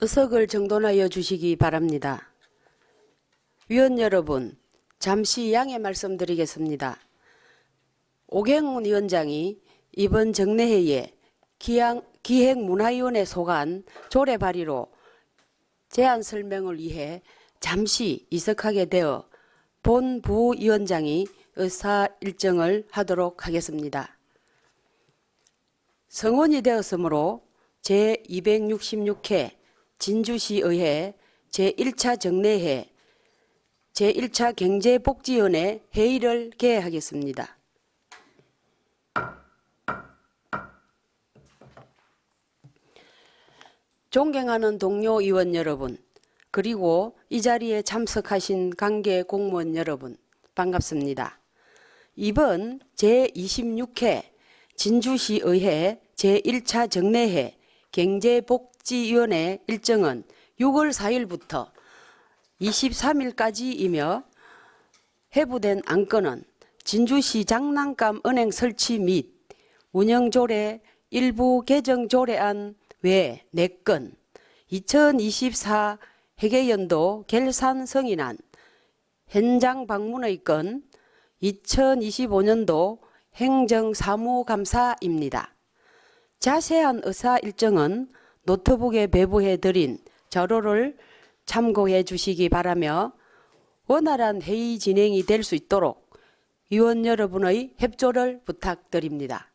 의석을 정돈하여 주시기 바랍니다. 위원 여러분, 잠시 양해 말씀드리겠습니다. 오경훈 위원장이 이번 정례회에 기획문화위원회 소관 조례 발의로 제안 설명을 위해 잠시 이석하게 되어 본 부위원장이 의사 일정을 하도록 하겠습니다. 성원이 되었으므로 제266회 진주시의회 제1차 정례회 제1차 경제복지위원회 회의를 개회하겠습니다. 존경하는 동료 의원 여러분, 그리고 이 자리에 참석하신 관계 공무원 여러분, 반갑습니다. 이번 제26회 진주시의회 제1차 정례회 경제복지위원회 일정은 6월 4일부터 23일까지이며 회부된 안건은 진주시 장난감 은행 설치 및 운영조례 일부 개정 조례안 외 4건, 2024 회계연도 결산 승인안, 현장 방문의 건, 2025년도 행정사무감사입니다. 자세한 의사 일정은 노트북에 배부해 드린 자료를 참고해 주시기 바라며 원활한 회의 진행이 될 수 있도록 위원 여러분의 협조를 부탁드립니다.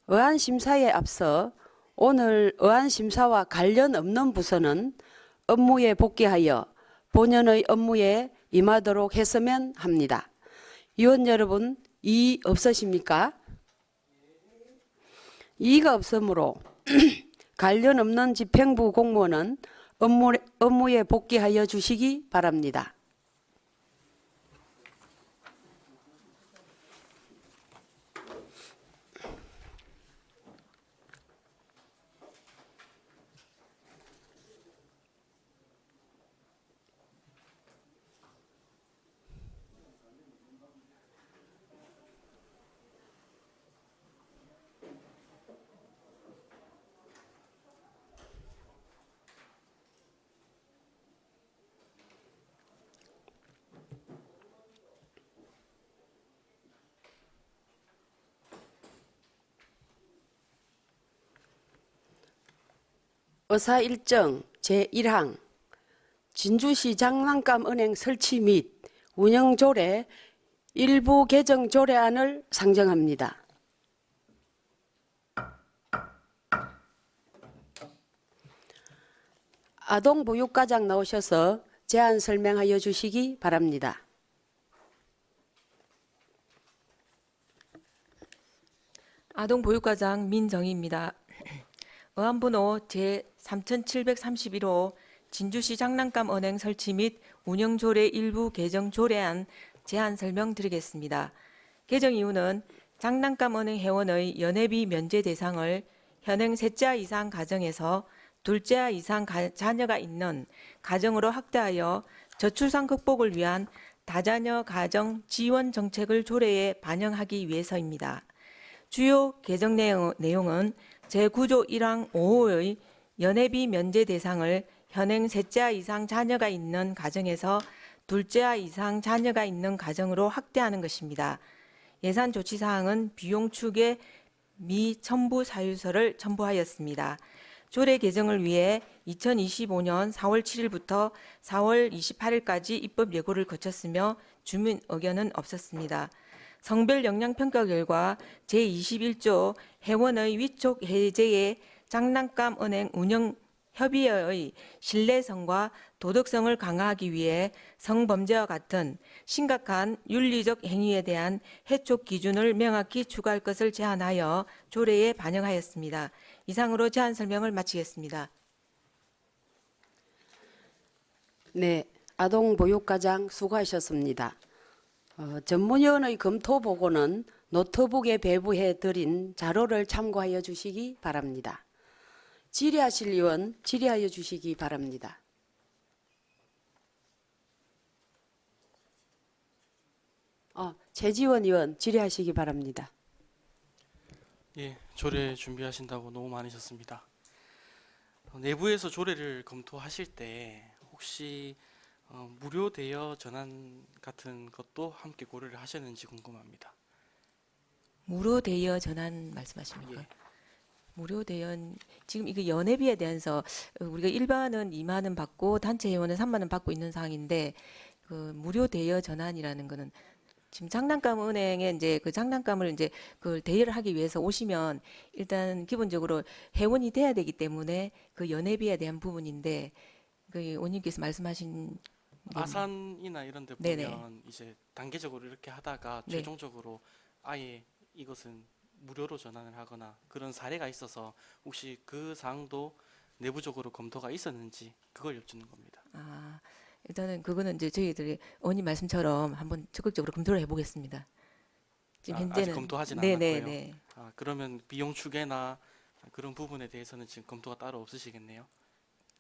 의안심사에 앞서 오늘 의안심사와 관련 없는 부서는 업무에 복귀하여 본연의 업무에 임하도록 했으면 합니다. 위원 여러분, 이의 없으십니까? 이의가 없으므로 관련 없는 집행부 공무원은 업무에 복귀하여 주시기 바랍니다. 의사 일정 제1항 진주시 장난감 은행 설치 및 운영 조례 일부 개정 조례안을 상정합니다. 아동보육과장 나오셔서 제안 설명하여 주시기 바랍니다. 아동보육과장 민정희입니다. 의안번호 제3731호 진주시 장난감 은행 설치 및 운영조례 일부 개정 조례안 제안 설명드리겠습니다. 개정 이유는 장난감 은행 회원의 연회비 면제 대상을 현행 셋째 이상 가정에서 둘째 이상 자녀가 있는 가정으로 확대하여 저출산 극복을 위한 다자녀 가정 지원 정책을 조례에 반영하기 위해서입니다. 주요 개정 내용은 제9조 1항 5호의 연회비 면제 대상을 현행 셋째 이상 자녀가 있는 가정에서 둘째 이상 자녀가 있는 가정으로 확대하는 것입니다. 예산 조치 사항은 비용 추계 미첨부 사유서를 첨부하였습니다. 조례 개정을 위해 2025년 4월 7일부터 4월 28일까지 입법 예고를 거쳤으며 주민 의견은 없었습니다. 성별 역량 평가 결과 제21조 회원의 위촉 해제에 장난감 은행 운영 협의회의 신뢰성과 도덕성을 강화하기 위해 성범죄와 같은 심각한 윤리적 행위에 대한 해촉 기준을 명확히 추가할 것을 제안하여 조례에 반영하였습니다. 이상으로 제안 설명을 마치겠습니다. 네, 아동보육과장 수고하셨습니다. 전문위원의 검토 보고는 노트북에 배부해 드린 자료를 참고하여 주시기 바랍니다. 질의하실 의원 질의하여 주시기 바랍니다. 최지원 의원 질의하시기 바랍니다. 예, 조례 준비하신다고 너무 많으셨습니다. 내부에서 조례를 검토하실 때 혹시 무료 대여 전환 같은 것도 함께 고려를 하셨는지 궁금합니다. 무료 대여 전환 말씀하십니까? 예. 무료 대연 지금 이거 연회비에 대해서 우리가 일반은 2만 원 받고 단체 회원은 3만 원 받고 있는 상황인데 그 무료 대여 전환이라는 거는 지금 장난감 은행에 이제 그 장난감을 이제 그걸 대여를 하기 위해서 오시면 일단 기본적으로 회원이 돼야 되기 때문에 그 연회비에 대한 부분인데 그 원님께서 말씀하신 게 아산이나 이런 데 네네. 보면 이제 단계적으로 이렇게 하다가 네. 최종적으로 아예 이것은 무료로 전환을 하거나 그런 사례가 있어서 혹시 그 사항도 내부적으로 검토가 있었는지 그걸 여쭙는 겁니다. 아, 일단은 그거는 이제 저희들이 원님 말씀처럼 한번 적극적으로 검토를 해보겠습니다. 지금 아직 현재는 검토하진 네네네. 않았고요. 그러면 비용 추계나 그런 부분에 대해서는 지금 검토가 따로 없으시겠네요.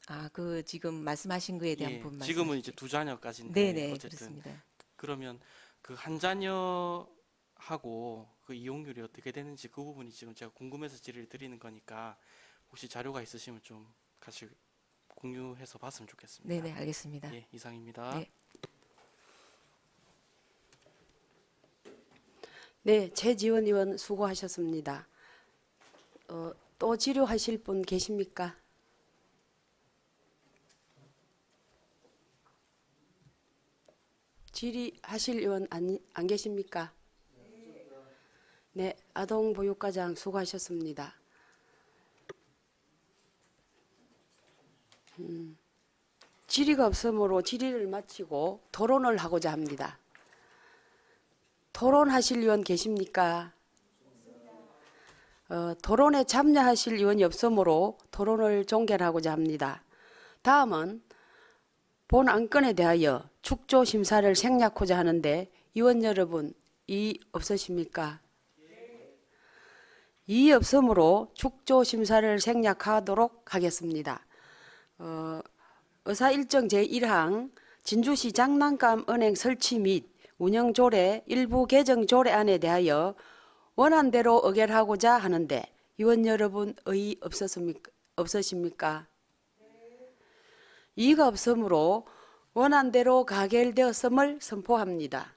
아, 그 지금 말씀하신 거에 대한 예, 부분 지금은 이제 말씀하시죠. 두 자녀까지인데 네네, 어쨌든 그렇습니다. 그러면 그 한 자녀하고 그 이용률이 어떻게 되는지 그 부분이 지금 제가 궁금해서 질의를 드리는 거니까 혹시 자료가 있으시면 좀 같이 공유해서 봤으면 좋겠습니다. 네네, 알겠습니다. 예, 이상입니다. 네. 네, 최지원 의원 수고하셨습니다. 또 질의하실 분 계십니까? 질의하실 의원 안 계십니까? 네, 아동보육과장 수고하셨습니다. 질의가 없으므로 질의를 마치고 토론을 하고자 합니다. 토론하실 의원 계십니까? 토론에 참여하실 의원이 없으므로 토론을 종결하고자 합니다. 다음은 본 안건에 대하여 축조 심사를 생략하고자 하는데 의원 여러분 이의 없으십니까? 이의 없으므로 축조 심사를 생략하도록 하겠습니다. 의사 일정 제1항 진주시 장난감 은행 설치 및 운영 조례 일부 개정 조례안에 대하여 원안대로 의결하고자 하는데 의원 여러분 의의 없으십니까? 이의가 없으므로 원안대로 가결되었음을 선포합니다.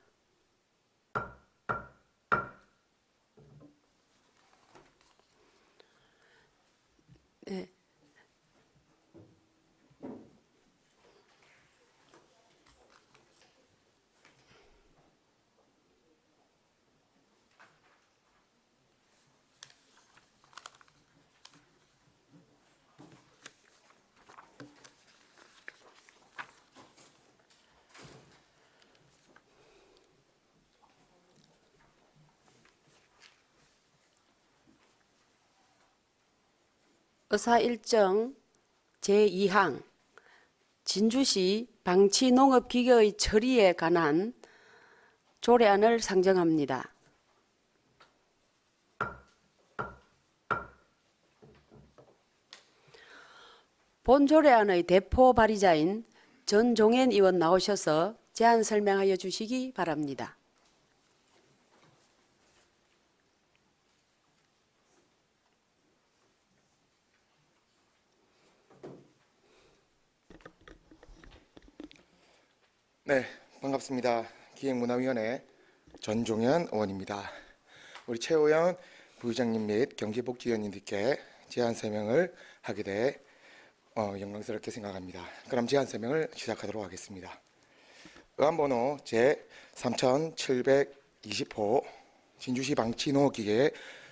네. 의사 일정 제2항 진주시 방치농업기계의 처리에 관한 조례안을 상정합니다. 본 조례안의 대표 발의자인 전종현 의원 나오셔서 제안 설명하여 주시기 바랍니다. 네, 반갑습니다. 기획문화위원회 전종현 의원입니다. 우리 최 의원, 부의장님 및 경제복지위원님들께 제안 설명을 하게 돼 영광스럽게 생각합니다. 그럼 제안 설명을 시작하도록 하겠습니다. 의안번호 제3720호 진주시 방치농업기계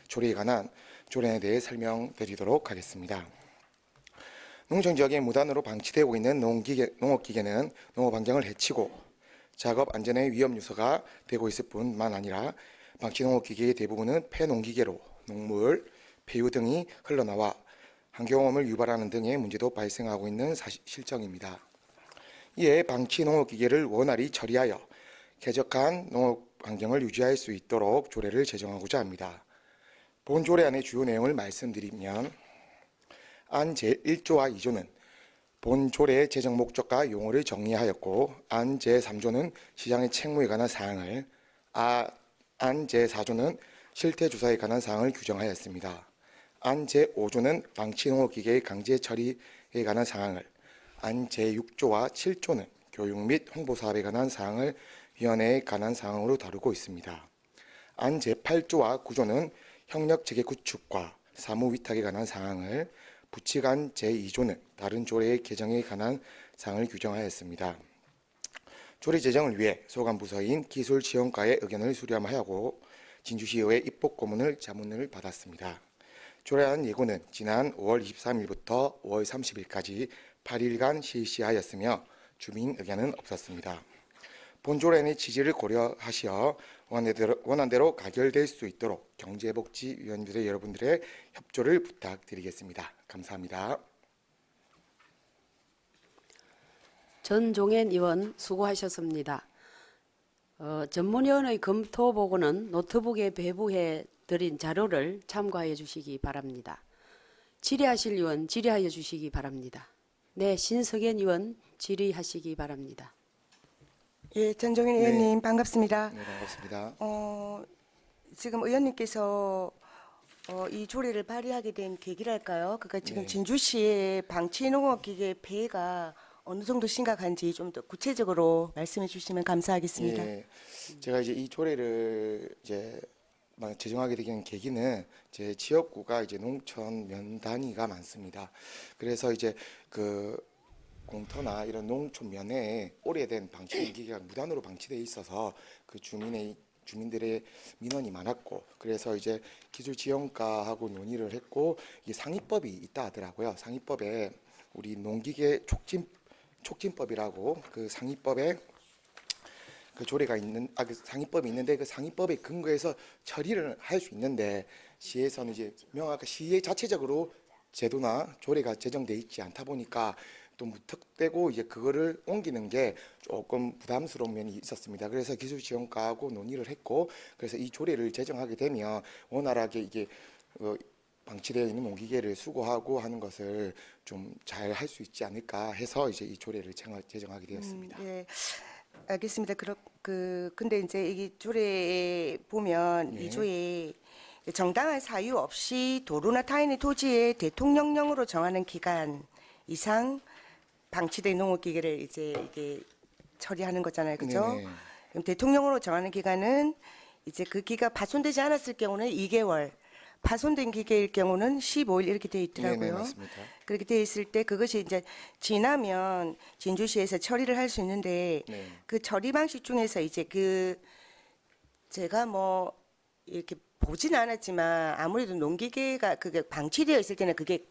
조례에 관한 조례에 대해 설명드리도록 하겠습니다. 농촌지역에 무단으로 방치되고 있는 농업기계는 농업환경을 해치고 작업 안전에 위험 요소가 되고 있을 뿐만 아니라 방치농업기계의 대부분은 폐농기계로 농물, 폐유 등이 흘러나와 환경오염을 유발하는 등의 문제도 발생하고 있는 실정입니다. 이에 방치농업기계를 원활히 처리하여 쾌적한 농업환경을 유지할 수 있도록 조례를 제정하고자 합니다. 본 조례안의 주요 내용을 말씀드리면 안 제1조와 2조는 본 조례의 제정 목적과 용어를 정리하였고 안 제3조는 시장의 책무에 관한 사항을 안 제4조는 실태조사에 관한 사항을 규정하였습니다. 안 제5조는 방치농업기계의 강제 처리 관한 사항을, 안 제6조와 7조는 교육 및 홍보 사업에 관한 사항을 위원회에 관한 사항으로 다루고 있습니다. 안 제8조와 9조는 협력 체계 구축과 사무 위탁에 관한 사항을, 부칙안 제2조는 다른 조례의 개정에 관한 사항을 규정하였습니다. 조례 제정을 위해 소관부서인 기술지원과의 의견을 수렴하고 진주시의회 입법고문을 자문을 받았습니다. 조례안 예고는 지난 5월 23일부터 5월 30일까지 8일간 실시하였으며 주민 의견은 없었습니다. 본 조례안의 취지를 고려하시어 원안대로 가결될 수 있도록 경제복지위원들의 여러분들의 협조를 부탁드리겠습니다. 감사합니다. 전종현 의원 수고하셨습니다. 전문위원의 검토 보고는 노트북에 배부해 드린 자료를 참고하여 주시기 바랍니다. 질의하실 의원 질의하여 주시기 바랍니다. 네, 신석현 의원 질의하시기 바랍니다. 예, 전종현 의원님 반갑습니다. 네, 반갑습니다. 지금 의원님께서 이 조례를 발의하게 된 계기랄까요? 그러니까 지금 네. 진주시의 방치농업기계 폐해가 어느 정도 심각한지 좀 더 구체적으로 말씀해 주시면 감사하겠습니다. 예, 제가 이제 이 조례를 이제 제정하게 된 계기는 제 지역구가 이제 농촌 면 단위가 많습니다. 그래서 이제 그 공터나 이런 농촌 면에 오래된 방치기계가 무단으로 방치돼 있어서 그 주민들의 민원이 많았고, 그래서 이제 기술지원과하고 논의를 했고, 이게 상위법이 있다 하더라고요. 상위법에 우리 농기계 촉진법이라고 그 상위법에 그 조례가 그 상위법이 있는데, 그 상위법에 근거해서 처리를 할 수 있는데, 시에서는 이제 명확하게 시의 자체적으로 제도나 조례가 제정돼 있지 않다 보니까 또 무턱대고 이제 그거를 옮기는 게 조금 부담스러운 면이 있었습니다. 그래서 기술지원과하고 논의를 했고, 그래서 이 조례를 제정하게 되면 원활하게 이게 방치되어 있는 농기계를 수거하고 하는 것을 좀 잘 할 수 있지 않을까 해서 이제 이 조례를 제정하게 되었습니다. 예, 알겠습니다. 근데 이제 이 조례에 보면 네. 이 조례에 정당한 사유 없이 도로나 타인의 토지에 대통령령으로 정하는 기간 이상 방치된 농업기계를 이제 이게 처리하는 거잖아요, 그죠? 네네. 그럼 대통령으로 정하는 기간은 이제 그 기가 파손되지 않았을 경우는 2개월, 파손된 기계일 경우는 15일 이렇게 돼 네네, 있더라고요. 맞습니다. 그렇게 돼 있을 때 그것이 이제 지나면 진주시에서 처리를 할 수 있는데 네. 그 처리 방식 중에서 이제 제가 뭐 이렇게 보진 않았지만 아무래도 농기계가 그게 방치되어 있을 때는 그게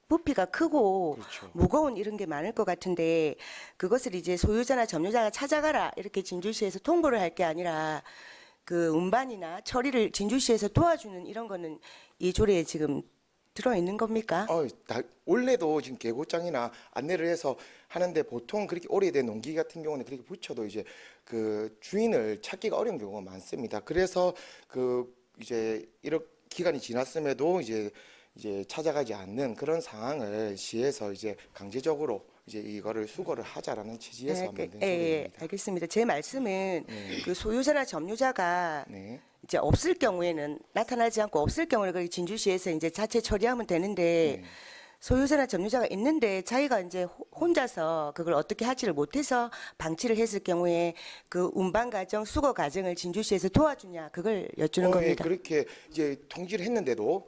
부피가 크고 그렇죠. 무거운 이런 게 많을 것 같은데, 그것을 이제 소유자나 점유자가 찾아가라 이렇게 진주시에서 통보를 할 게 아니라 그 운반이나 처리를 진주시에서 도와주는 이런 거는 이 조례에 지금 들어 있는 겁니까? 원래도 지금 계고장이나 안내를 해서 하는데, 보통 그렇게 오래된 농기계 같은 경우는 그렇게 붙여도 이제 그 주인을 찾기가 어려운 경우가 많습니다. 그래서 그 이제 이런 기간이 지났음에도 이제 찾아가지 않는 그런 상황을 시에서 이제 강제적으로 이제 이거를 수거를 하자라는 취지에서 만든 조례입니다. 알겠습니다. 제 말씀은 네. 그 소유자나 점유자가 네. 이제 없을 경우에는, 나타나지 않고 없을 경우는 그 진주시에서 이제 자체 처리하면 되는데, 네. 소유자나 점유자가 있는데 자기가 이제 혼자서 그걸 어떻게 하지를 못해서 방치를 했을 경우에 그 운반 과정, 수거 과정을 진주시에서 도와주냐, 그걸 여쭈는 예, 겁니다. 그렇게 이제 통지를 했는데도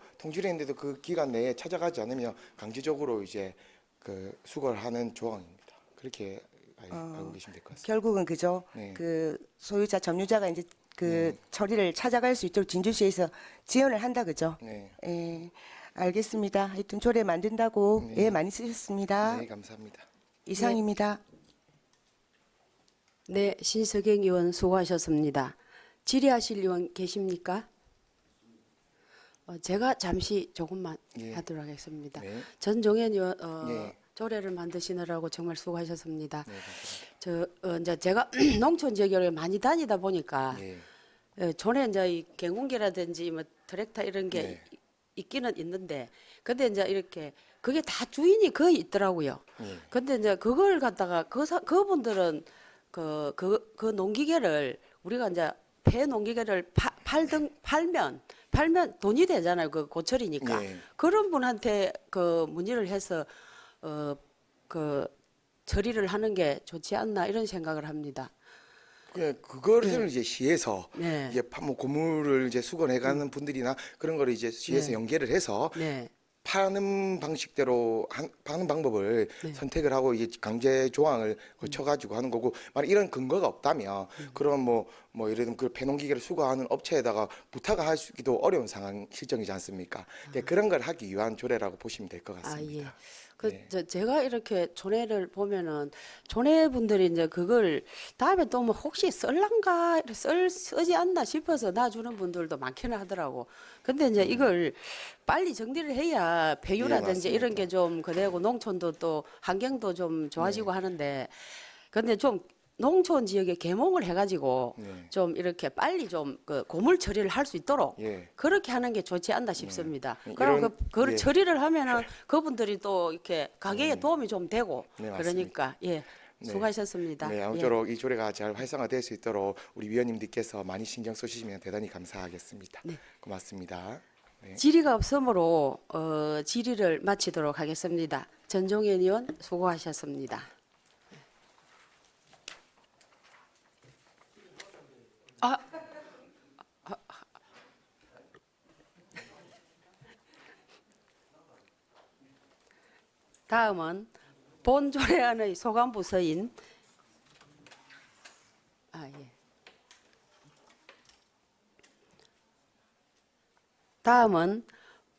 그 기간 내에 찾아가지 않으면 강제적으로 이제 그 수거를 하는 조항입니다. 그렇게 알고 계시면 될 것 같습니다. 결국은 그죠. 네. 그 소유자, 점유자가 이제 그 처리를 찾아갈 수 있도록 진주시에서 지원을 한다, 그죠. 네. 예, 알겠습니다. 하여튼 조례 만든다고 네. 많이 쓰셨습니다. 네, 감사합니다. 이상입니다. 네, 신석영 의원 수고하셨습니다. 질의하실 의원 계십니까? 제가 잠시 조금만 예. 하도록 하겠습니다. 네. 전종현 의원 예. 조례를 만드시느라고 정말 수고하셨습니다. 네, 감사합니다. 이제 제가 농촌 지역을 많이 다니다 보니까 예. 전에 이제 이 갱운기라든지 뭐 트랙터 이런 게 네. 있기는 있는데, 근데 이제 이렇게 그게 다 주인이 거의 있더라고요. 예. 근데 이제 그걸 갖다가 그분들은 그 농기계를 우리가 이제 폐 농기계를 팔면 돈이 되잖아요. 그 고철이니까. 예. 그런 분한테 그 문의를 해서 그 처리를 하는 게 좋지 않나 이런 생각을 합니다. 그거를 이제 시에서 네. 이제 뭐 고물을 이제 수거해가는 분들이나 그런 거를 이제 시에서 네. 연계를 해서 네. 파는 방식대로 파는 방법을 네. 선택을 하고 이게 강제 조항을 거쳐가지고 하는 거고, 만약 이런 근거가 없다면 그럼 뭐 예를 들면 그 폐농기계를 수거하는 업체에다가 부탁을 할 수 있기도 어려운 상황 실정이지 않습니까? 그런 걸 하기 위한 조례라고 보시면 될 것 아, 예. 같습니다. 네. 제가 이렇게 조례를 보면은 조례분들이 이제 그걸 다음에 또 뭐 혹시 쓸란가 쓰지 않나 싶어서 놔주는 분들도 많기는 하더라고. 근데 이제 이걸 빨리 정리를 해야 폐유라든지 맞습니다. 이런 게 좀 그되고 농촌도 또 환경도 좀 좋아지고 하는데, 근데 좀 농촌 지역에 개몽을 해가지고 네. 좀 이렇게 빨리 좀 그 고물 처리를 할 수 있도록 예. 그렇게 하는 게 좋지 않나 싶습니다. 네. 그럼 이런- 그걸 예. 처리를 하면은 그분들이 또 이렇게 가게에 도움이 좀 되고 네, 맞습니다. 그러니까 예 네. 수고하셨습니다. 네, 예. 아무쪼록 이 조례가 잘 활성화될 수 있도록 우리 위원님들께서 많이 신경 써주시면 대단히 감사하겠습니다. 네. 고맙습니다. 네. 질의가 없으므로 질의를 마치도록 하겠습니다. 전종현 의원 수고하셨습니다. 다음은 본 조례안의 소관 부서인 다음은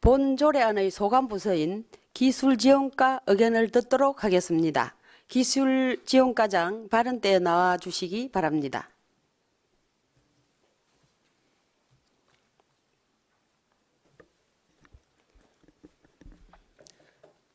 본 조례안의 소관 부서인 기술지원과 의견을 듣도록 하겠습니다. 기술지원과장 발언대에 나와 주시기 바랍니다.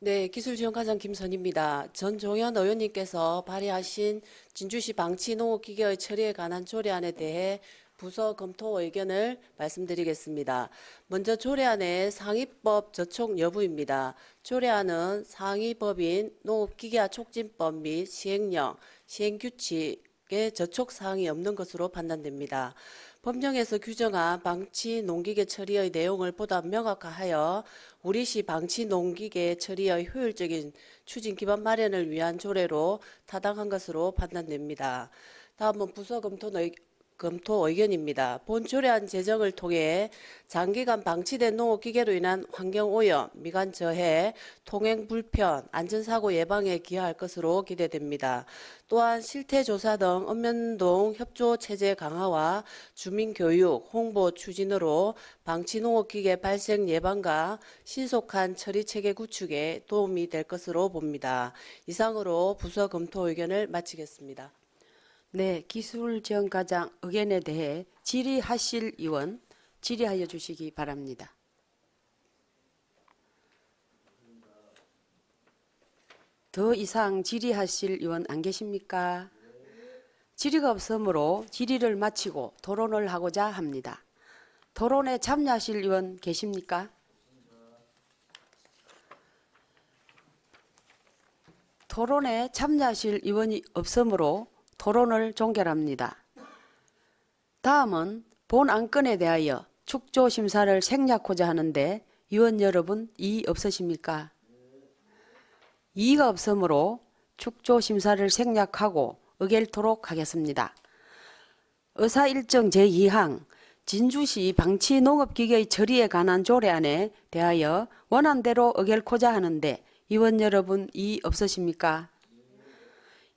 네, 기술지원과장 김선입니다. 전종현 의원님께서 발의하신 진주시 방치농업기계의 처리에 관한 조례안에 대해 부서 검토 의견을 말씀드리겠습니다. 먼저 조례안의 상위법 저촉 여부입니다. 조례안은 상위법인 농업기계화 촉진법 및 시행령, 시행규칙에 저촉 사항이 없는 것으로 판단됩니다. 법령에서 규정한 방치 농기계 처리의 내용을 보다 명확화하여 우리시 방치 농기계 처리의 효율적인 추진 기반 마련을 위한 조례로 타당한 것으로 판단됩니다. 다음은 부서 검토 의견입니다. 본 조례안 제정을 통해 장기간 방치된 농업기계로 인한 환경오염, 미관저해, 통행 불편, 안전사고 예방에 기여할 것으로 기대됩니다. 또한 실태조사 등 읍면동 협조체제 강화와 주민교육, 홍보 추진으로 방치농업기계 발생 예방과 신속한 처리체계 구축에 도움이 될 것으로 봅니다. 이상으로 부서 검토 의견을 마치겠습니다. 네, 기술지원과장 의견에 대해 질의하실 의원 질의하여 주시기 바랍니다. 더 이상 질의하실 의원 안 계십니까? 질의가 없으므로 질의를 마치고 토론을 하고자 합니다. 토론에 참여하실 의원 계십니까? 토론에 참여하실 의원이 없으므로 토론을 종결합니다. 다음은 본 안건에 대하여 축조 심사를 생략하고자 하는데 의원 여러분 이의 없으십니까? 이의가 없으므로 축조 심사를 생략하고 의결토록 하겠습니다. 의사일정 제2항 진주시 방치농업기계의 처리에 관한 조례안에 대하여 원안대로 의결코자 하는데 의원 여러분 이의 없으십니까?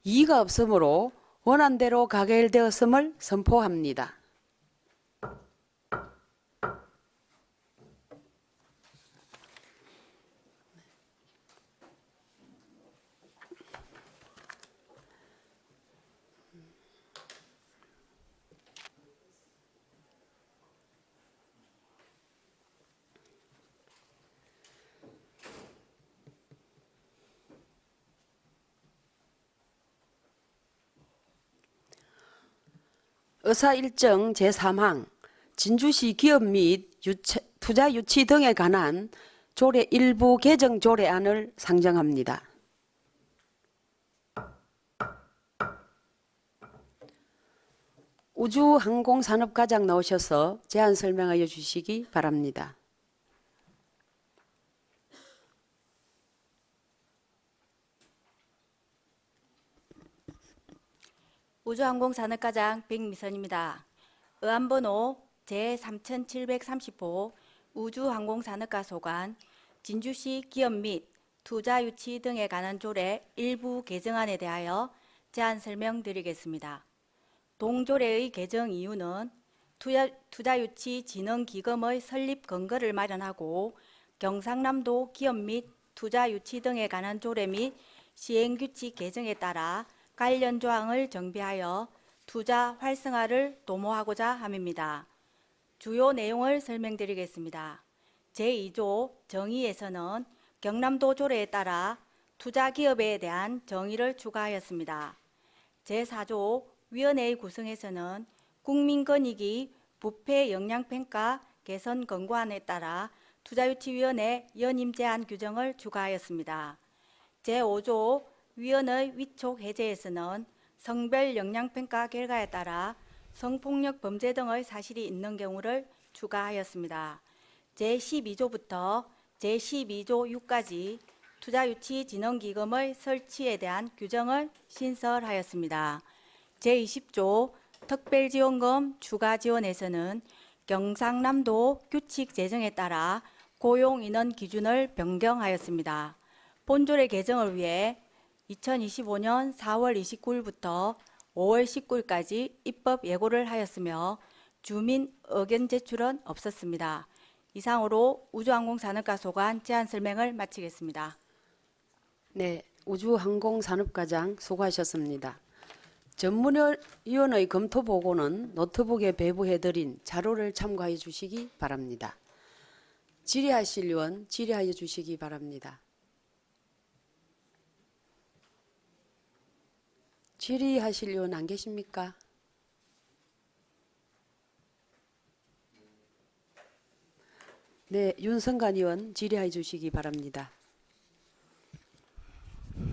이의가 없으므로 원안대로 가결되었음을 선포합니다. 의사일정 제3항 진주시 기업 및 투자 유치 등에 관한 조례 일부 개정 조례안을 상정합니다. 우주항공산업과장 나오셔서 제안 설명하여 주시기 바랍니다. 우주항공산업과장 백미선입니다. 의안번호 제3730호 우주항공산업과 소관 진주시 기업 및 투자 유치 등에 관한 조례 일부 개정안에 대하여 제안 설명드리겠습니다. 동조례의 개정 이유는 투자유치진흥기금의 설립 근거를 마련하고 경상남도 기업 및 투자유치 등에 관한 조례 및 시행규칙 개정에 따라 관련 조항을 정비하여 투자 활성화를 도모하고자 함입니다. 주요 내용을 설명드리겠습니다. 제2조 정의에서는 경남도 조례에 따라 투자기업에 대한 정의를 추가하였습니다. 제4조 위원회의 구성에서는 국민권익위 부패 영향평가 개선 권고안에 따라 투자유치위원회 연임 제한 규정을 추가하였습니다. 제5조 위원회 위촉 해제에서는 성별 영향평가 결과에 따라 성폭력 범죄 등의 사실이 있는 경우를 추가하였습니다. 제12조부터 제12조 6까지 투자유치진흥기금의 설치에 대한 규정을 신설하였습니다. 제20조 특별지원금 추가지원에서는 경상남도 규칙 제정에 따라 고용인원 기준을 변경하였습니다. 본조례 개정을 위해 2025년 4월 29일부터 5월 19일까지 입법 예고를 하였으며 주민 의견 제출은 없었습니다. 이상으로 우주항공산업과 소관 제안 설명을 마치겠습니다. 네, 우주항공산업과장 수고하셨습니다. 전문위원의 검토 보고는 노트북에 배부해드린 자료를 참고해 주시기 바랍니다. 질의하실 의원 질의하여 주시기 바랍니다. 질의하실 의원 안 계십니까? 네, 윤성관 의원 질의해 주시기 바랍니다.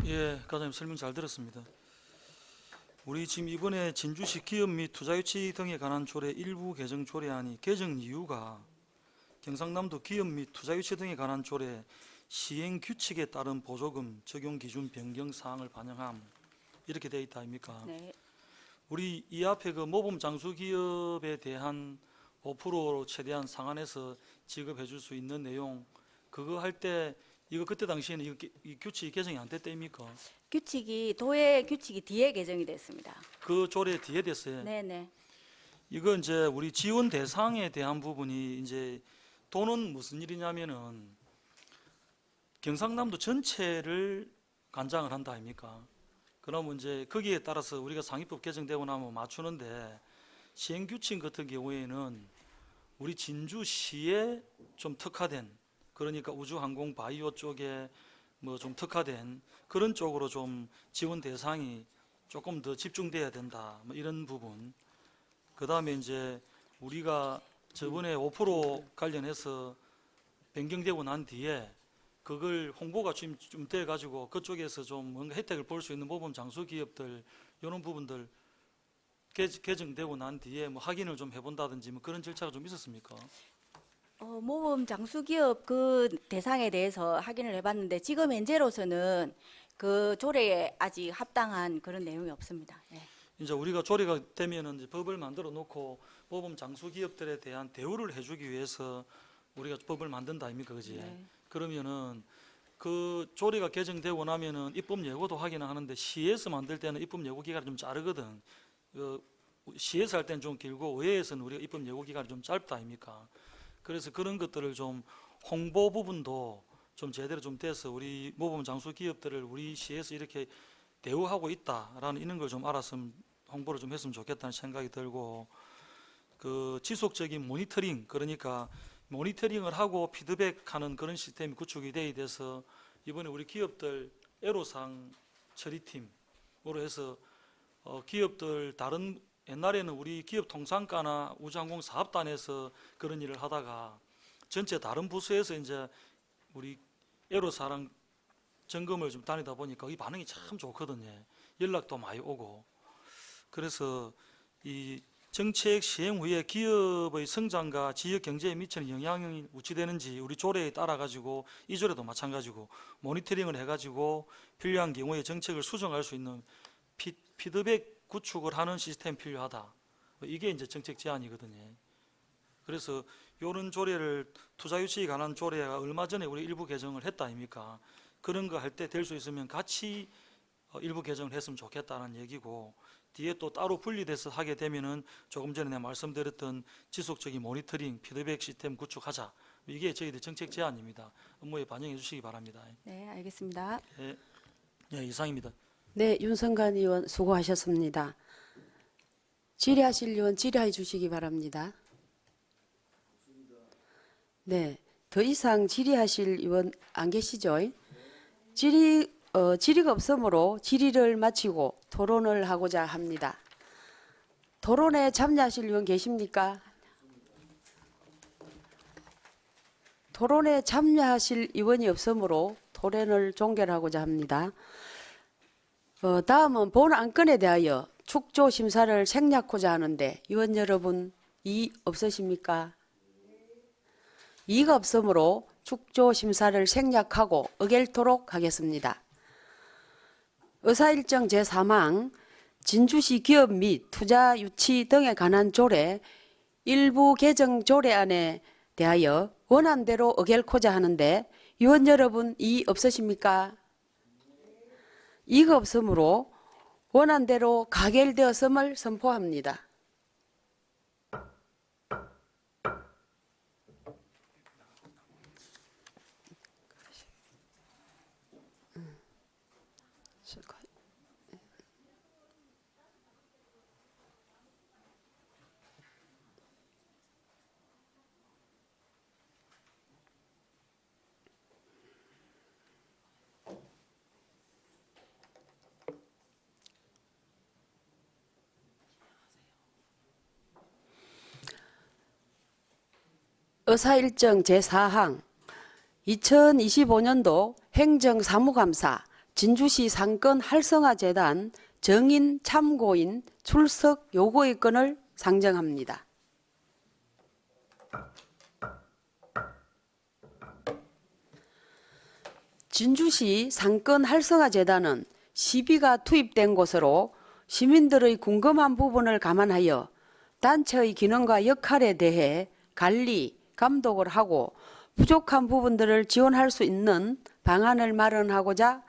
예, 과장님 설명 잘 들었습니다. 우리 지금 이번에 진주시 기업 및 투자유치 등에 관한 조례 일부 개정 조례안이 개정 이유가 경상남도 기업 및 투자유치 등에 관한 조례 시행 규칙에 따른 보조금 적용 기준 변경 사항을 반영함 이렇게 돼 있다 아닙니까? 네. 우리 이 앞에 그 모범 장수 기업에 대한 5%로 최대한 상한해서 지급해 줄 수 있는 내용 그거 할 때 이거 그때 당시에는 이 규칙이 개정이 안 됐다입니까? 규칙이 도의 규칙이 뒤에 개정이 됐습니다. 그 조례 뒤에 됐어요. 네네. 이거 이제 우리 지원 대상에 대한 부분이 이제 돈은 무슨 일이냐면은 경상남도 전체를 관장을 한다 아닙니까? 그러면 이제 거기에 따라서 우리가 상위법 개정되고 나면 맞추는데 시행 규칙 같은 경우에는 우리 진주시에 좀 특화된 그러니까 우주항공 바이오 쪽에 뭐 좀 특화된 그런 쪽으로 좀 지원 대상이 조금 더 집중돼야 된다. 뭐 이런 부분. 그다음에 이제 우리가 저번에 5% 관련해서 변경되고 난 뒤에 그걸 홍보가 좀 돼 가지고 그쪽에서 좀 뭔가 혜택을 볼 수 있는 모범 장수 기업들 이런 부분들 개정되고 난 뒤에 뭐 확인을 좀 해본다든지 뭐 그런 절차가 좀 있었습니까? 모범 장수기업 그 대상에 대해서 확인을 해봤는데 지금 현재로서는 그 조례에 아직 합당한 그런 내용이 없습니다. 네. 이제 우리가 조례가 되면은 이제 법을 만들어 놓고 모범 장수 기업들에 대한 대우를 해주기 위해서 우리가 법을 만든다 아닙니까, 그지? 네. 그러면은 그 조례가 개정되고 나면은 입법 예고도 하기는 하는데 시에서 만들 때는 입법 예고 기간이 좀 자르거든. 시에서 할 때는 좀 길고 의회에서는 우리가 입법 예고 기간이 좀 짧다 아닙니까? 그래서 그런 것들을 좀 홍보 부분도 좀 제대로 좀 돼서 우리 모범 장수 기업들을 우리 시에서 이렇게 대우하고 있다라는 이런 걸 좀 알았으면 홍보를 좀 했으면 좋겠다는 생각이 들고 그 지속적인 모니터링 그러니까 모니터링을 하고 피드백하는 그런 시스템이 구축이 돼서 이번에 우리 기업들 애로사항 처리팀으로 해서 기업들 다른 옛날에는 우리 기업 통상과나 우주항공 사업단에서 그런 일을 하다가 전체 다른 부서에서 이제 우리 애로사항 점검을 좀 다니다 보니까 이 반응이 참 좋거든요. 연락도 많이 오고. 그래서 이 정책 시행 후에 기업의 성장과 지역 경제에 미치는 영향이 우치되는지 우리 조례에 따라 가지고 이 조례도 마찬가지고 모니터링을 해가지고 필요한 경우에 정책을 수정할 수 있는 피드백 구축을 하는 시스템이 필요하다. 이게 이제 정책 제안이거든요. 그래서 이런 조례를 투자 유치에 관한 조례가 얼마 전에 우리 일부 개정을 했다 아닙니까? 그런 거 할 때 될 수 있으면 같이 일부 개정을 했으면 좋겠다는 얘기고, 뒤에 또 따로 분리돼서 하게 되면은 조금 전에 내가 말씀드렸던 지속적인 모니터링, 피드백 시스템 구축하자. 이게 저희들 정책 제안입니다. 업무에 반영해 주시기 바랍니다. 네, 알겠습니다. 예, 이상입니다. 네, 윤성관 의원 수고하셨습니다. 질의하실 의원 질의해 주시기 바랍니다. 네, 더 이상 질의하실 의원 안 계시죠? 질의가 없으므로 질의를 마치고 토론을 하고자 합니다. 토론에 참여하실 의원 계십니까? 토론에 참여하실 의원이 없으므로 토론을 종결하고자 합니다. 다음은 본 안건에 대하여 축조 심사를 생략하고자 하는데 의원 여러분 이의 없으십니까? 이의가 없으므로 축조 심사를 생략하고 의결토록 하겠습니다. 의사일정 제3항 진주시 기업 및 투자 유치 등에 관한 조례 일부 개정 조례안에 대하여 원안대로 의결코자 하는데 의원 여러분 이의 없으십니까? 이의가 없으므로 원안대로 가결되었음을 선포합니다. 의사일정 제4항 2025년도 행정사무감사 진주시 상권 활성화재단 정인 참고인 출석 요구의 건을 상정합니다. 진주시 상권 활성화재단은 시비가 투입된 곳으로 시민들의 궁금한 부분을 감안하여 단체의 기능과 역할에 대해 관리, 감독을 하고 부족한 부분들을 지원할 수 있는 방안을 마련하고자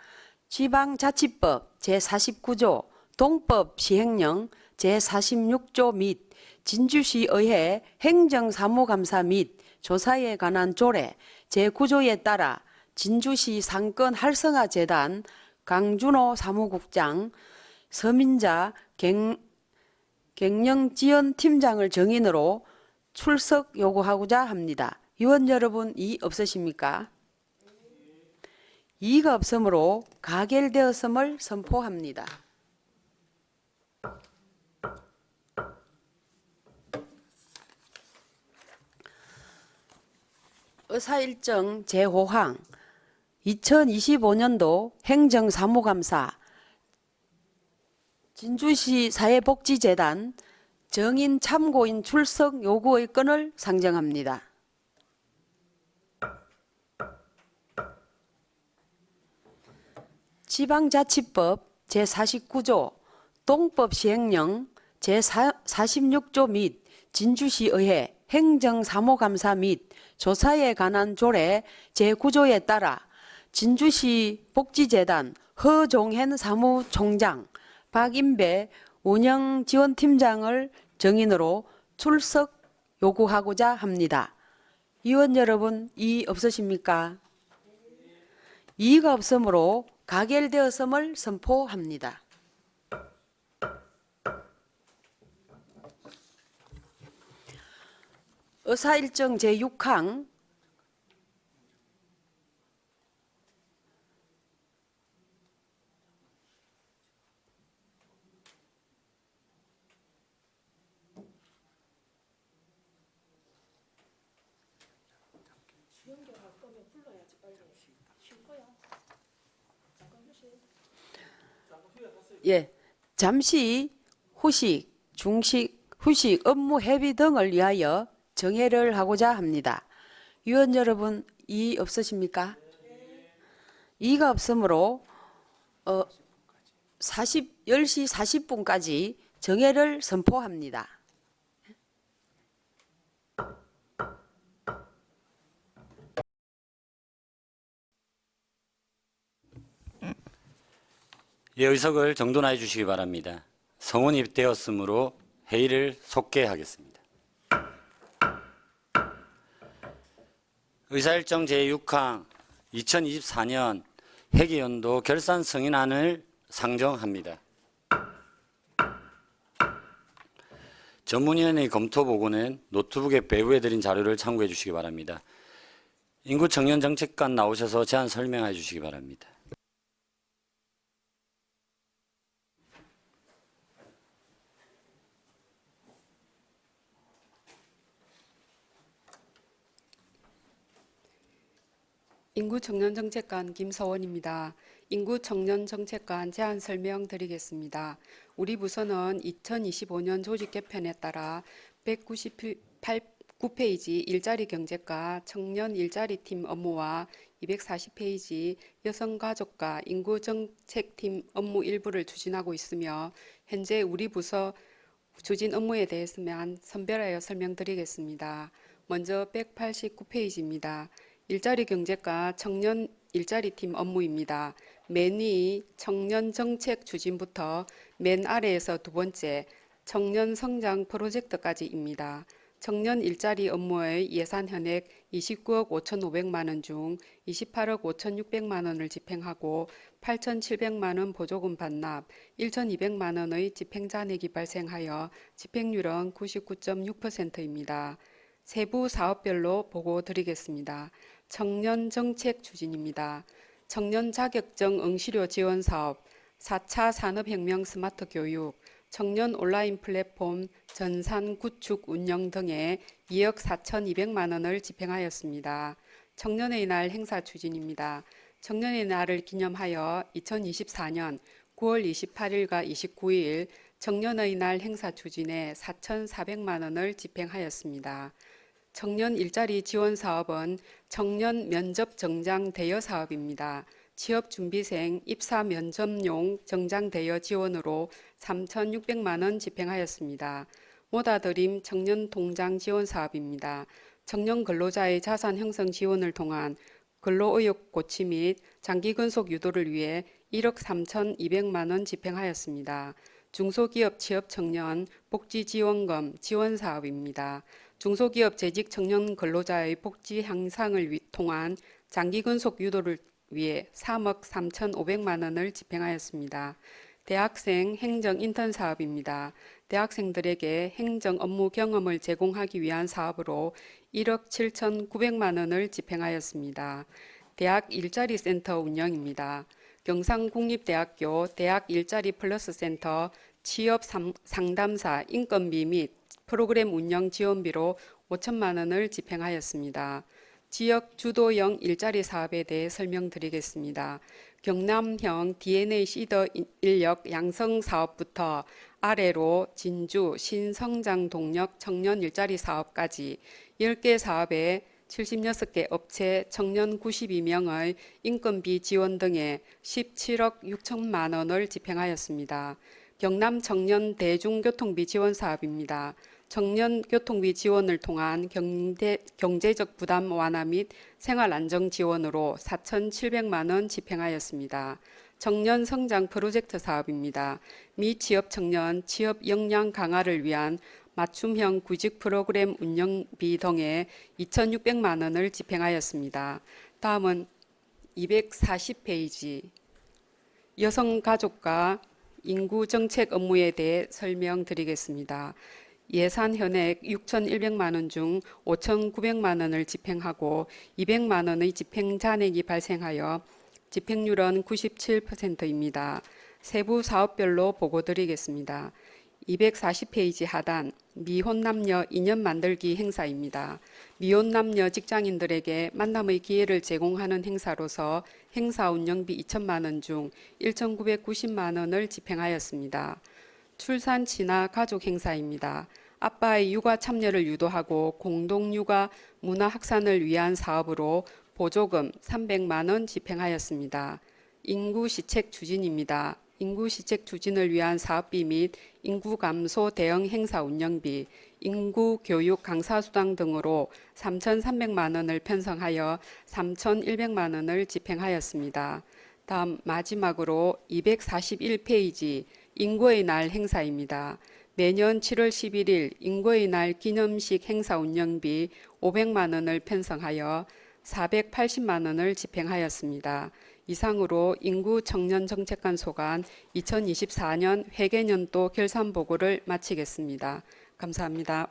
지방자치법 제49조, 동법 시행령 제46조 및 진주시의회 행정사무감사 및 조사에 관한 조례 제9조에 따라 진주시 상권 활성화재단 강준호 사무국장, 서민자 갱년지원팀장을 정인으로 출석 요구하고자 합니다. 의원 여러분 이의 없으십니까? 이의가 없으므로 가결되었음을 선포합니다. 의사일정 제5항 2025년도 행정사무감사 진주시 사회복지재단 정인 참고인 출석 요구의 건을 상정합니다. 지방자치법 제49조, 동법 시행령 제46조 및 진주시의회 행정사무감사 및 조사에 관한 조례 제9조에 따라 진주시 복지재단 허종현 사무총장, 박인배 운영지원팀장을 정인으로 출석 요구하고자 합니다. 의원 여러분 이의 없으십니까? 이의가 없으므로 가결되었음을 선포합니다. 의사일정 제6항 잠시 후식, 중식, 후식, 업무 해비 등을 위하여 정회를 하고자 합니다. 의원 여러분 이의 없으십니까? 이의가 없으므로 10시 40분까지 정회를 선포합니다. 예, 의석을 정돈하여 주시기 바랍니다. 성원이 되었으므로 회의를 속개하겠습니다. 의사일정 제6항 2024년 회계연도 결산 승인안을 상정합니다. 전문위원회 검토 보고는 노트북에 배부해드린 자료를 참고해 주시기 바랍니다. 인구 청년 정책관 나오셔서 제안 설명해 주시기 바랍니다. 인구청년정책관 김서원입니다. 인구청년정책관 제안 설명드리겠습니다. 우리 부서는 2025년 조직 개편에 따라 199페이지 일자리 경제과 청년 일자리팀 업무와 240페이지 여성가족과 인구정책팀 업무 일부를 추진하고 있으며 현재 우리 부서 추진 업무에 대해서만 선별하여 설명드리겠습니다. 먼저 189페이지입니다. 일자리 경제과 청년 일자리팀 업무입니다. 맨 위 청년 정책 추진부터 맨 아래에서 두 번째 청년 성장 프로젝트까지입니다. 청년 일자리 업무의 예산 현액 29억 5,500만 원 중 28억 5,600만 원을 집행하고 8,700만 원 보조금 반납, 1,200만 원의 집행잔액이 발생하여 집행률은 99.6%입니다. 세부 사업별로 보고 드리겠습니다. 청년 정책 추진입니다. 청년 자격증 응시료 지원 사업, 4차 산업혁명 스마트 교육, 청년 온라인 플랫폼 전산 구축 운영 등에 2억 4,200만 원을 집행하였습니다. 청년의 날 행사 추진입니다. 청년의 날을 기념하여 2024년 9월 28일과 29일 청년의 날 행사 추진에 4,400만 원을 집행하였습니다. 청년 일자리 지원 사업은 청년 면접 정장 대여 사업입니다. 취업 준비생 입사 면접용 정장 대여 지원으로 3,600만 원 집행하였습니다. 모다드림 청년 동장 지원 사업입니다. 청년 근로자의 자산 형성 지원을 통한 근로의욕 고취 및 장기 근속 유도를 위해 1억 3,200만 원 집행하였습니다. 중소기업 취업 청년 복지 지원금 지원 사업입니다. 중소기업 재직 청년 근로자의 복지 향상을 통한 장기 근속 유도를 위해 3억 3,500만 원을 집행하였습니다. 대학생 행정 인턴 사업입니다. 대학생들에게 행정 업무 경험을 제공하기 위한 사업으로 1억 7,900만 원을 집행하였습니다. 대학 일자리 센터 운영입니다. 경상국립대학교 대학 일자리 플러스 센터 취업 상담사 인건비 및 프로그램 운영 지원비로 5천만 원을 집행하였습니다. 지역 주도형 일자리 사업에 대해 설명드리겠습니다. 경남형 DNA 시더 인력 양성 사업부터 아래로 진주 신성장 동력 청년 일자리 사업까지 10개 사업에 76개 업체 청년 92명의 인건비 지원 등에 17억 6천만 원을 집행하였습니다. 경남 청년 대중교통비 지원 사업입니다. 청년 교통비 지원을 통한 경제적 부담 완화 및 생활 안정 지원으로 4,700만 원 집행하였습니다. 청년 성장 프로젝트 사업입니다. 미취업 청년 취업 역량 강화를 위한 맞춤형 구직 프로그램 운영비 등에 2,600만 원을 집행하였습니다. 다음은 240페이지 여성가족과 인구정책 업무에 대해 설명드리겠습니다. 예산 현액 6,100만 원 중 5,900만 원을 집행하고 200만 원의 집행 잔액이 발생하여 집행률은 97%입니다. 세부 사업별로 보고드리겠습니다. 240페이지 하단 미혼 남녀 인연 만들기 행사입니다. 미혼 남녀 직장인들에게 만남의 기회를 제공하는 행사로서 행사 운영비 2천만 원 중 1,990만 원을 집행하였습니다. 출산 친화 가족 행사입니다. 아빠의 육아 참여를 유도하고 공동 육아 문화 확산을 위한 사업으로 보조금 300만 원 집행하였습니다. 인구 시책 추진입니다. 인구 시책 추진을 위한 사업비 및 인구 감소 대응 행사 운영비, 인구 교육 강사 수당 등으로 3,300만 원을 편성하여 3,100만 원을 집행하였습니다. 다음 마지막으로 241페이지 인구의 날 행사입니다. 매년 7월 11일 인구의 날 기념식 행사 운영비 500만 원을 편성하여 480만 원을 집행하였습니다. 이상으로 인구 청년 정책관 소관 2024년 회계년도 결산 보고를 마치겠습니다. 감사합니다.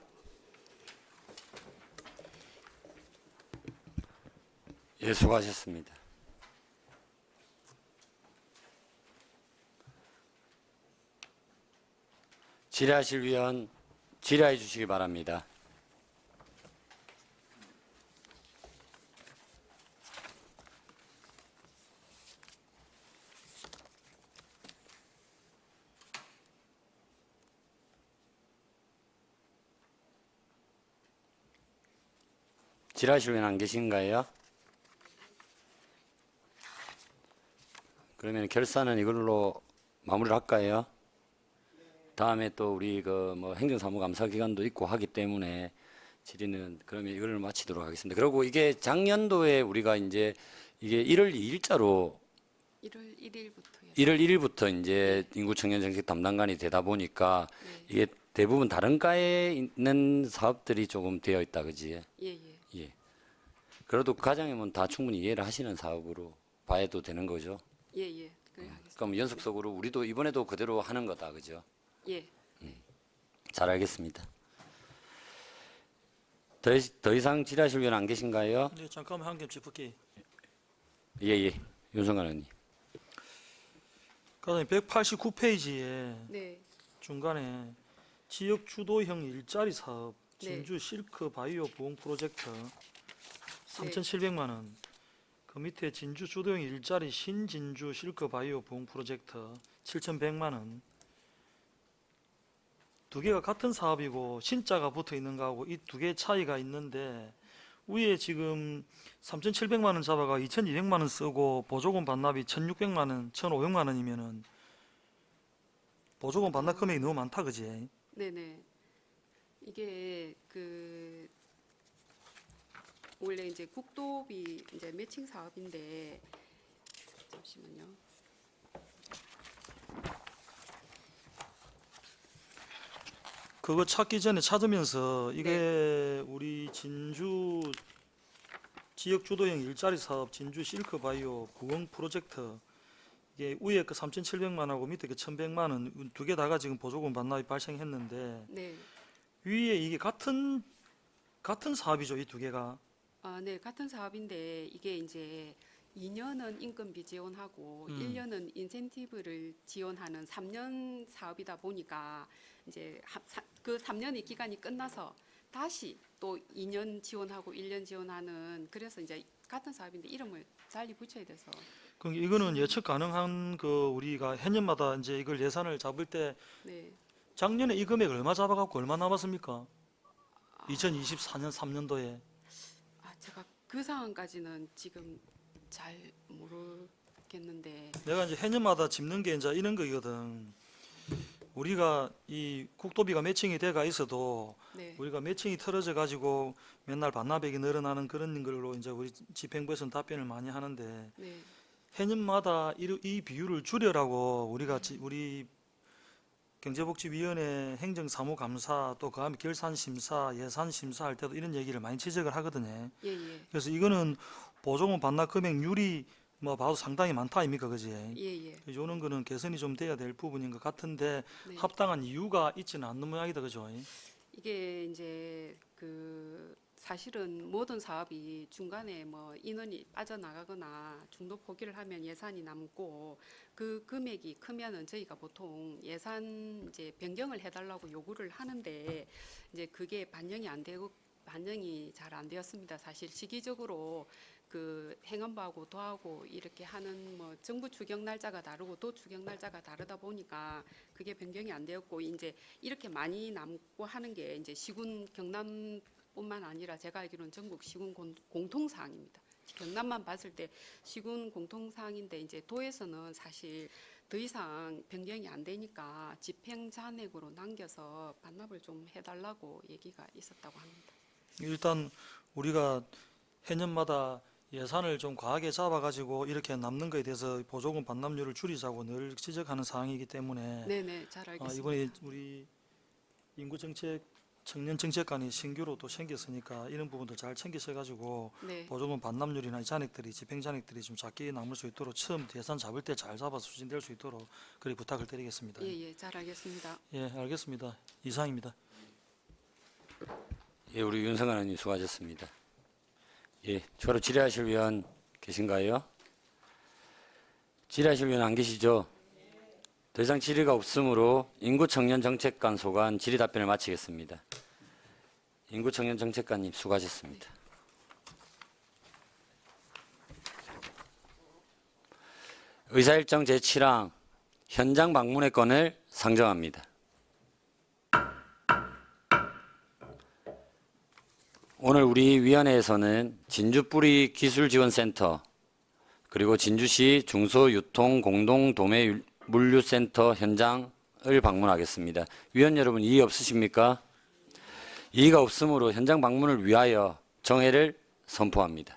예, 수고하셨습니다. 질의하실 위원 질의해 주시기 바랍니다. 질의하실 위원 안 계신가요? 그러면 결산은 이걸로 마무리를 할까요? 다음에 또 우리 그 뭐 행정사무감사 기간도 있고 하기 때문에 질의는 그러면 이걸 마치도록 하겠습니다. 그리고 이게 작년도에 우리가 이제 이게 1월 2일자로 1월 1일부터요. 1월 1일부터 이제 인구 청년 정책 담당관이 되다 보니까 이게 대부분 다른 과에 있는 사업들이 조금 되어 있다, 그지? 예. 예. 그래도 과장님은 다 충분히 이해를 하시는 사업으로 봐도 되는 거죠. 그래 하겠습니다. 그럼 연속적으로 우리도 이번에도 그대로 하는 거다, 그죠? 예. 잘 알겠습니다. 더 이상 질의하실 위원 안 계신가요? 네, 잠깐만 한 개 짚을게. 예. 윤성관 의원님. 과장님 189페이지에 네. 중간에 지역 주도형 일자리 사업 네. 진주 실크 바이오 부흥 프로젝트 3,700만 원. 그 밑에 진주 주도형 일자리 신진주 실크 바이오 부흥 프로젝트 7,100만 원. 두 개가 같은 사업이고 신자가 붙어 있는 거하고 이 두 개의 차이가 있는데 위에 지금 3,700만 원 잡아가 2,200만 원 쓰고 보조금 반납이 1,600만 원, 1,500만 원이면은 보조금 반납 금액이 너무 많다, 그지? 네네. 이게 원래 이제 국도비 이제 매칭 사업인데 잠시만요. 그거 찾기 전에 찾으면서 이게 우리 진주 지역 주도형 일자리 사업 진주 실크 바이오 부흥 프로젝트 이게 위에 그 3,700만 원하고 밑에 그 1,100만 원 두 개 다가 지금 보조금 반납이 발생했는데 네. 위에 이게 같은 사업이죠, 이 두 개가. 네, 같은 사업인데 이게 이제 2년은 인건비 지원하고 1년은 인센티브를 지원하는 3년 사업이다 보니까 이제 그 3년의 기간이 끝나서 다시 또 2년 지원하고 1년 지원하는 그래서 이제 같은 사업인데 이름을 달리 붙여야 돼서 그럼 이거는 예측 가능한 그 우리가 해년마다 이제 이걸 예산을 잡을 때 네. 작년에 이 금액 얼마 잡아갖고 얼마 남았습니까? 2024년 3년도에. 제가 그 상황까지는 지금 잘 모르겠는데 내가 이제 해년마다 짚는 게 이제 이런 거거든. 우리가 이 국도비가 매칭이 돼가 있어도 네. 우리가 매칭이 틀어져 가지고 맨날 반납액이 늘어나는 그런 걸로 이제 우리 집행부에서는 답변을 많이 하는데 네. 해년마다 이 비율을 줄여라고 우리가 우리 경제복지위원회 행정사무감사 또 그다음에 결산심사, 예산심사 할 때도 이런 얘기를 많이 지적을 하거든요. 예. 그래서 이거는 보조금 반납 금액률이 뭐 봐도 상당히 많다 아닙니까, 그지? 예. 이런 거는 개선이 좀 돼야 될 부분인 것 같은데 네. 합당한 이유가 있지는 않는 모양이다, 그죠? 이게 이제 사실은 모든 사업이 중간에 뭐 인원이 빠져나가거나 중도 포기를 하면 예산이 남고 그 금액이 크면은 저희가 보통 예산 이제 변경을 해달라고 요구를 하는데 이제 그게 반영이 잘 안 되었습니다. 사실 시기적으로 그 행안부하고 도하고 이렇게 하는 뭐 정부 추경 날짜가 다르고 도 추경 날짜가 다르다 보니까 그게 변경이 안 되었고 이제 이렇게 많이 남고 하는 게 이제 시군 경남뿐만 아니라 제가 알기로는 전국 시군 공통 사항입니다. 경남만 봤을 때 시군 공통 사항인데 이제 도에서는 사실 더 이상 변경이 안 되니까 집행 잔액으로 남겨서 반납을 좀 해달라고 얘기가 있었다고 합니다. 일단 우리가 해년마다 예산을 좀 과하게 잡아가지고 이렇게 남는 거에 대해서 보조금 반납률을 줄이자고 늘 지적하는 사항이기 때문에 네네, 잘 알겠습니다. 이번에 우리 인구정책 청년정책관이 신규로 또 생겼으니까 이런 부분도 잘 챙기셔가지고 네, 보조금 반납률이나 이 잔액들이 집행 잔액들이 좀 작게 남을 수 있도록 처음 예산 잡을 때 잘 잡아서 추진될 수 있도록 그리 부탁을 드리겠습니다. 예, 잘 알겠습니다. 예, 알겠습니다. 이상입니다. 예, 우리 윤성환 의원님 수고하셨습니다. 예, 추가로 질의하실 위원 계신가요? 질의하실 위원 안 계시죠? 더 이상 질의가 없으므로 인구청년정책관 소관 질의 답변을 마치겠습니다. 인구청년정책관님 수고하셨습니다. 의사일정 제7항 현장 방문의 건을 상정합니다. 오늘 우리 위원회에서는 진주뿌리 기술지원센터 그리고 진주시 중소유통공동도매물류센터 현장을 방문하겠습니다. 위원 여러분 이의 없으십니까? 이의가 없으므로 현장 방문을 위하여 정회를 선포합니다.